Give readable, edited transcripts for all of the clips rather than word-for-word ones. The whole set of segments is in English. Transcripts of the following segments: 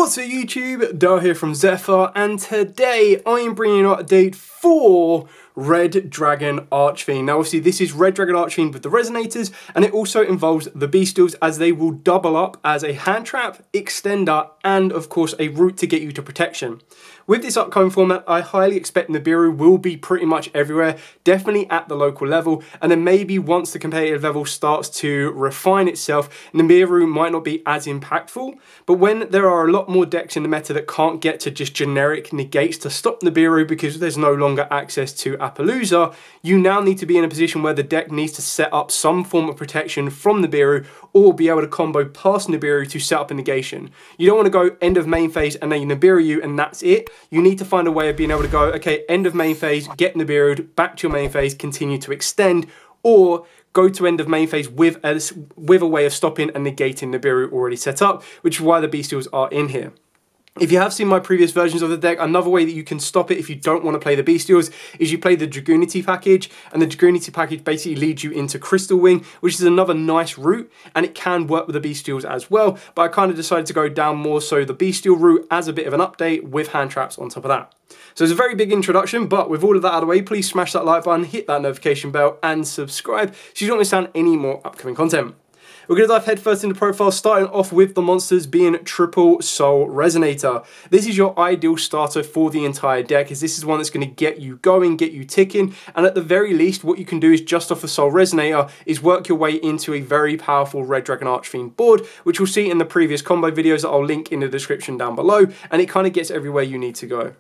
What's up YouTube, Dale here from Zephyr, and today I am bringing you an update for Red Dragon Archfiend. Now obviously this is Red Dragon Archfiend with the Resonators, and it also involves the Bystials, as they will double up as a hand trap, extender, and of course a route to get you to protection. With this upcoming format, I highly expect Nibiru will be pretty much everywhere, definitely at the local level, and then maybe once the competitive level starts to refine itself, Nibiru might not be as impactful. But when there are a lot more decks in the meta that can't get to just generic negates to stop Nibiru because there's no longer access to Appaloosa, you now need to be in a position where the deck needs to set up some form of protection from Nibiru or be able to combo past Nibiru to set up a negation. You don't want to go end of main phase and then Nibiru you and that's it. You need to find a way of being able to go, okay, end of main phase, get Nibiru'd, back to your main phase, continue to extend, or go to end of main phase with a way of stopping and negating Nibiru already set up, which is why the Bystials are in here. If you have seen my previous versions of the deck, another way that you can stop it if you don't want to play the Bystials is you play the Dragoonity package, and the Dragoonity package basically leads you into Crystal Wing, which is another nice route, and it can work with the Bystials as well, but I kind of decided to go down more so the Bystial route as a bit of an update with hand traps on top of that. So it's a very big introduction, but with all of that out of the way, please smash that like button, hit that notification bell, and subscribe so you don't miss out on any more upcoming content. We're going to dive headfirst into profile, starting off with the monsters being Triple Soul Resonator. This is your ideal starter for the entire deck, as this is one that's going to get you going, get you ticking, and at the very least, what you can do is just off a Soul Resonator is work your way into a very powerful Red Dragon Archfiend board, which you'll see in the previous combo videos that I'll link in the description down below, and it kind of gets everywhere you need to go.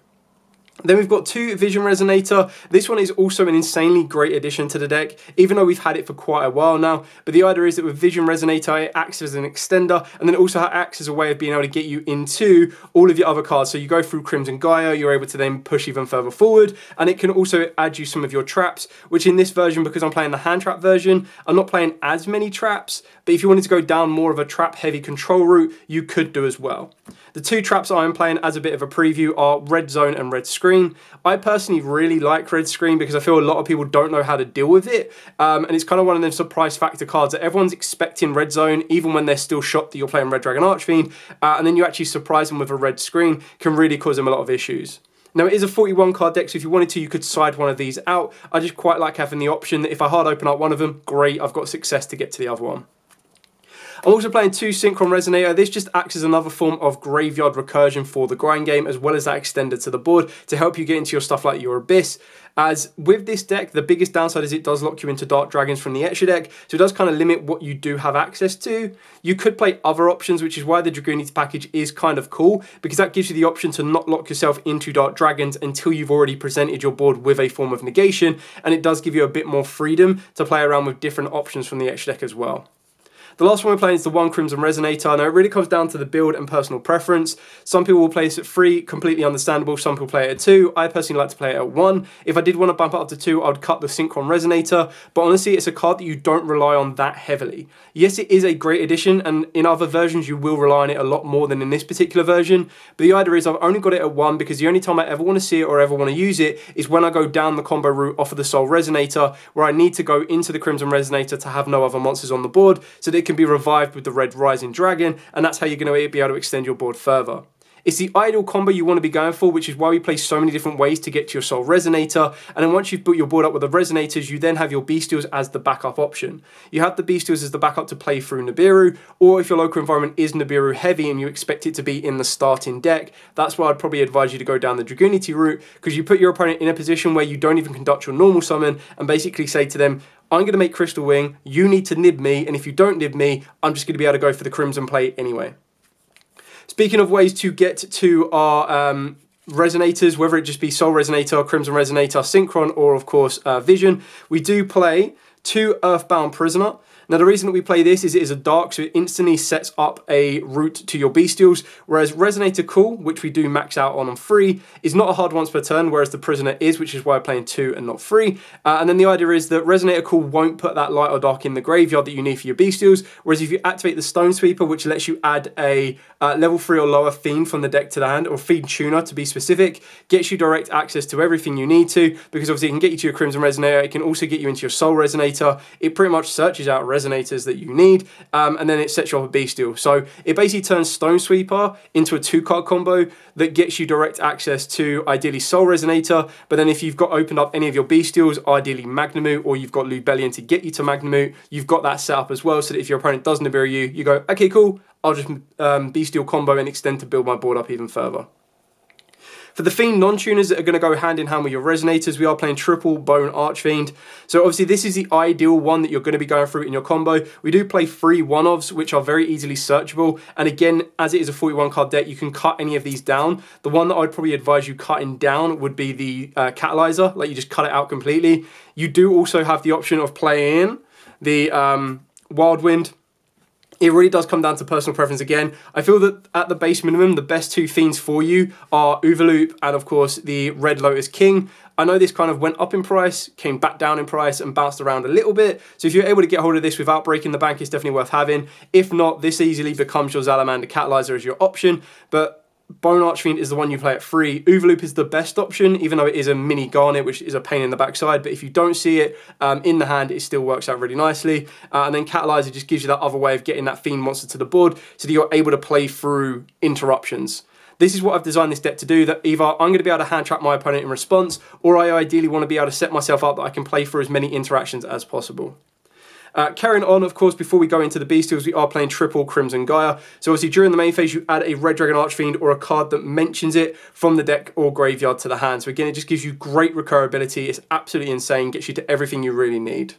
Then we've got 2 Vision Resonator. This one is also an insanely great addition to the deck, even though we've had it for quite a while now. But the idea is that with Vision Resonator, it acts as an extender, and then it also acts as a way of being able to get you into all of your other cards. So you go through Crimson Gaia, you're able to then push even further forward, and it can also add you some of your traps, which in this version, because I'm playing the hand trap version, I'm not playing as many traps, but if you wanted to go down more of a trap heavy control route, you could do as well. The 2 traps I'm playing as a bit of a preview are Red Zone and Red Screen. I personally really like Red Screen because I feel a lot of people don't know how to deal with it, and it's kind of one of them surprise factor cards that everyone's expecting Red Zone even when they're still shocked that you're playing Red Dragon Archfiend, and then you actually surprise them with a Red Screen can really cause them a lot of issues. Now it is a 41 card deck, so if you wanted to, you could side one of these out. I just quite like having the option that if I hard open up one of them, great, I've got success to get to the other one. I'm also playing 2 Synchron Resonator. This just acts as another form of graveyard recursion for the grind game, as well as that extender to the board to help you get into your stuff like your Abyss. As with this deck, the biggest downside is it does lock you into Dark Dragons from the extra deck, so it does kind of limit what you do have access to. You could play other options, which is why the Dragoonity package is kind of cool, because that gives you the option to not lock yourself into Dark Dragons until you've already presented your board with a form of negation, and it does give you a bit more freedom to play around with different options from the extra deck as well. The last one we're playing is the 1 Crimson Resonator. Now it really comes down to the build and personal preference. Some people will play this at 3, completely understandable. Some people play it at 2. I personally like to play it at 1. If I did want to bump it up to 2, I would cut the Synchron Resonator. But honestly, it's a card that you don't rely on that heavily. Yes, it is a great addition, and in other versions you will rely on it a lot more than in this particular version. But the idea is I've only got it at 1 because the only time I ever want to see it or ever want to use it is when I go down the combo route off of the Soul Resonator, where I need to go into the Crimson Resonator to have no other monsters on the board, so that it can be revived with the Red Rising Dragon, and that's how you're going to be able to extend your board further. It's the ideal combo you want to be going for, which is why we play so many different ways to get to your Soul Resonator, and then once you've built your board up with the Resonators, you then have your Bystials as the backup option. You have the Bystials as the backup to play through Nibiru, or if your local environment is Nibiru heavy and you expect it to be in the starting deck, that's why I'd probably advise you to go down the Dragoonity route, because you put your opponent in a position where you don't even conduct your normal summon and basically say to them, I'm going to make Crystal Wing, you need to nib me, and if you don't nib me, I'm just going to be able to go for the Crimson play anyway. Speaking of ways to get to our Resonators, whether it just be Soul Resonator, Crimson Resonator, Synchron, or of course Vision, we do play 2 Earthbound Prisoner. Now the reason that we play this is it is a dark, so it instantly sets up a route to your Bystials, whereas Resonator Cool, which we do max out on 3, is not a hard once per turn, whereas the Prisoner is, which is why I'm playing 2 and not 3. And then the idea is that Resonator Cool won't put that light or dark in the graveyard that you need for your Bystials, whereas if you activate the Stone Sweeper, which lets you add a level 3 or lower Fiend from the deck to the hand, or Fiend Tuner to be specific, gets you direct access to everything you need to, because obviously it can get you to your Crimson Resonator, it can also get you into your Soul Resonator, it pretty much searches out resonators that you need, and then it sets you up a Bystial. So it basically turns Stone Sweeper into a 2-card combo that gets you direct access to ideally Soul Resonator, but then if you've got opened up any of your Bystials, ideally Magnemute, or you've got Lubellion to get you to Magnemute, you've got that set up as well, so that if your opponent does Nibiru you, you go, okay, cool, I'll just Bystial combo and extend to build my board up even further. For the Fiend non-tuners that are going to go hand in hand with your Resonators, we are playing triple Bone Archfiend. So obviously this is the ideal one that you're going to be going through in your combo. We do play 3 one-offs, which are very easily searchable. And again, as it is a 41 card deck, you can cut any of these down. The one that I'd probably advise you cutting down would be the Catalyzer, like you just cut it out completely. You do also have the option of playing the Wild Wind. It really does come down to personal preference again. I feel that at the base minimum, the best 2 Fiends for you are Overloop and, of course, the Red Lotus King. I know this kind of went up in price, came back down in price, and bounced around a little bit. So if you're able to get hold of this without breaking the bank, it's definitely worth having. If not, this easily becomes your Salamander Catalyzer as your option. But Bone Archfiend is the one you play at 3. Overloop is the best option, even though it is a mini Garnet, which is a pain in the backside. But if you don't see it in the hand, it still works out really nicely. And then Catalyzer just gives you that other way of getting that Fiend monster to the board so that you're able to play through interruptions. This is what I've designed this deck to do, that either I'm going to be able to hand trap my opponent in response, or I ideally want to be able to set myself up that I can play through as many interactions as possible. Carrying on, of course, before we go into the Bystials, we are playing triple Crimson Gaia. So obviously during the main phase, you add a Red Dragon Archfiend or a card that mentions it from the deck or graveyard to the hand. So again, it just gives you great recurability. It's absolutely insane, gets you to everything you really need.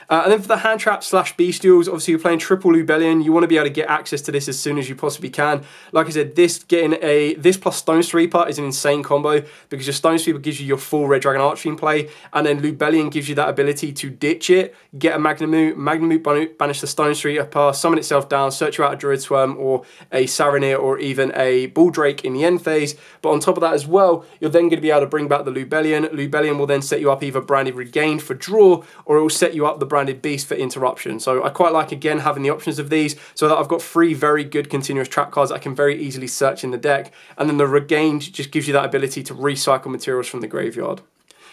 And then for the hand trap / Bystials, obviously you're playing triple Lubellion. You want to be able to get access to this as soon as you possibly can. Like I said, this plus Stone Sweeper is an insane combo because your Stone Sweeper gives you your full Red Dragon Archfiend play, and then Lubellion gives you that ability to ditch it, get a Magnemute, banish the Stone Sweeper, summon itself down, search you out a Druid Swarm or a Saronir or even a Bull Drake in the end phase. But on top of that as well, you're then going to be able to bring back the Lubellion. Lubellion will then set you up either Branded Regained for draw, or it will set you up the Branded Beast for interruption. So I quite like, again, having the options of these so that I've got 3 very good continuous trap cards I can very easily search in the deck, and then the Regained just gives you that ability to recycle materials from the graveyard.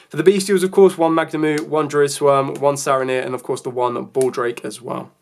For the Bystials, of course, 1 Magnemute, 1 Druid Swarm, 1 Saronir, and of course the 1 Bull Drake as well.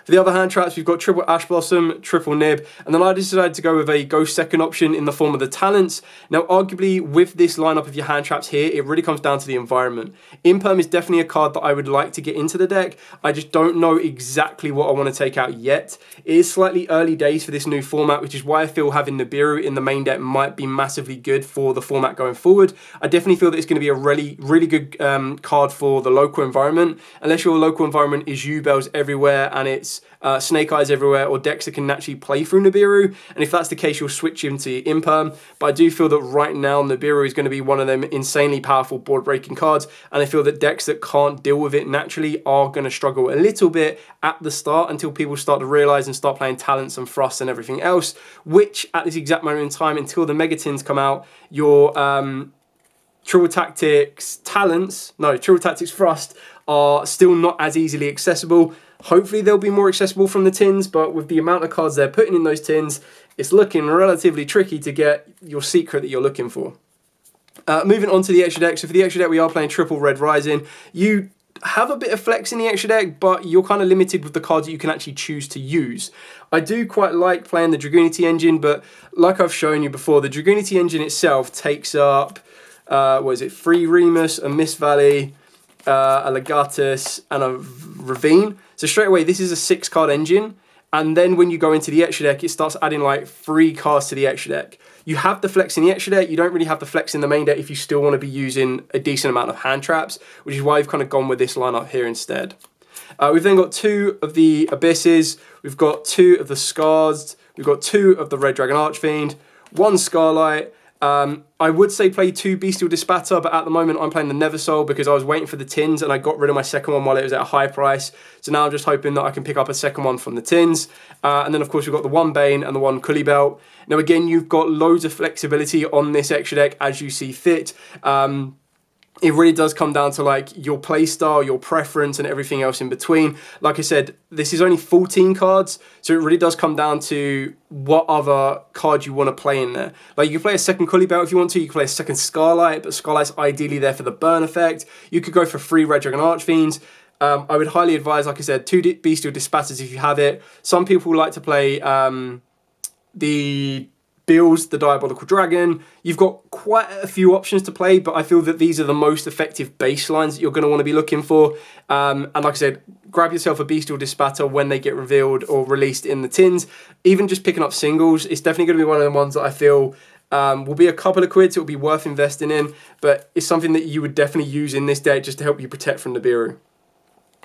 For the other hand traps, we've got triple Ash Blossom, triple Nib, and then I decided to go with a Ghost second option in the form of the Talents. Now, arguably, with this lineup of your hand traps here, it really comes down to the environment. Imperm is definitely a card that I would like to get into the deck. I just don't know exactly what I want to take out yet. It is slightly early days for this new format, which is why I feel having Nibiru in the main deck might be massively good for the format going forward. I definitely feel that it's going to be a really good card for the local environment, unless your local environment is U-Bells everywhere and it's Snake Eyes everywhere, or decks that can naturally play through Nibiru, and if that's the case, you'll switch into Imperm. But I do feel that right now Nibiru is going to be one of them insanely powerful board breaking cards, and I feel that decks that can't deal with it naturally are going to struggle a little bit at the start until people start to realize and start playing Talents and Frost and everything else, which at this exact moment in time, until the Megatins come out, your Triple Tactics Frost are still not as easily accessible. Hopefully they'll be more accessible from the tins, but with the amount of cards they're putting in those tins, it's looking relatively tricky to get your secret that you're looking for. Moving on to the extra deck. So for the extra deck, we are playing triple Red Rising. You have a bit of flex in the extra deck, but you're kind of limited with the cards that you can actually choose to use. I do quite like playing the Dragoonity engine, but like I've shown you before, the Dragoonity engine itself takes up, 3 Remus, a Mist Valley, a Legatus, and a Ravine. So straight away, this is a 6-card engine, and then when you go into the extra deck, it starts adding like 3 cards to the extra deck. You have the flex in the extra deck, you don't really have the flex in the main deck if you still want to be using a decent amount of hand traps, which is why I've kind of gone with this lineup here instead. We've then got 2 of the Abysses, we've got 2 of the Scars, we've got 2 of the Red Dragon Archfiend, 1 Scarlight. I would say play 2 Bystial Dispatter, but at the moment I'm playing the Neversoul because I was waiting for the tins and I got rid of my second one while it was at a high price. So now I'm just hoping that I can pick up a second one from the tins. And then of course we've got the 1 Bane and the 1 Cully Belt. Now again, you've got loads of flexibility on this extra deck as you see fit. It really does come down to like your play style, your preference, and everything else in between. Like I said, this is only 14 cards, so it really does come down to what other card you want to play in there. Like you can play a second Cully Belt if you want to, you can play a second Scarlight, but Scarlight's ideally there for the burn effect. You could go for 3 Red Dragon Archfiends. I would highly advise, like I said, 2 Bystial Dispatchers if you have it. Some people like to play the Bills, the Diabolical Dragon. You've got quite a few options to play, but I feel that these are the most effective baselines that you're going to want to be looking for. And like I said, grab yourself a Bystial Dispatcher when they get revealed or released in the tins. Even just picking up singles, it's definitely going to be one of the ones that I feel will be a couple of quids. It will be worth investing in, but it's something that you would definitely use in this deck just to help you protect from Nibiru.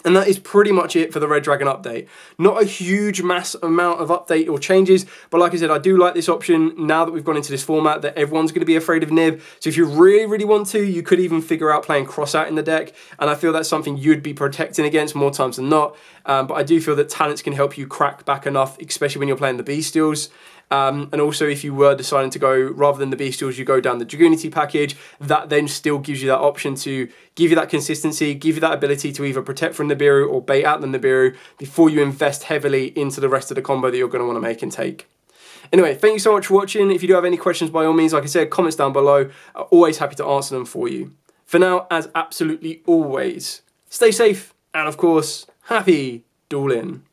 And that is pretty much it for the Red Dragon update. Not a huge mass amount of update or changes, but like I said, I do like this option now that we've gone into this format that everyone's going to be afraid of Nib. So if you really, really want to, you could even figure out playing Cross Out in the deck, and I feel that's something you'd be protecting against more times than not. But I do feel that talents can help you crack back enough, especially when you're playing the Bystials. And also if you were deciding to go, rather than the Bystials, you go down the Dragoonity package, that then still gives you that option to give you that consistency, give you that ability to either protect from Nibiru or bait out the Nibiru before you invest heavily into the rest of the combo that you're going to want to make and take. Anyway, thank you so much for watching. If you do have any questions, by all means, like I said, comments down below. I'm always happy to answer them for you. For now, as absolutely always, stay safe and of course, happy dueling.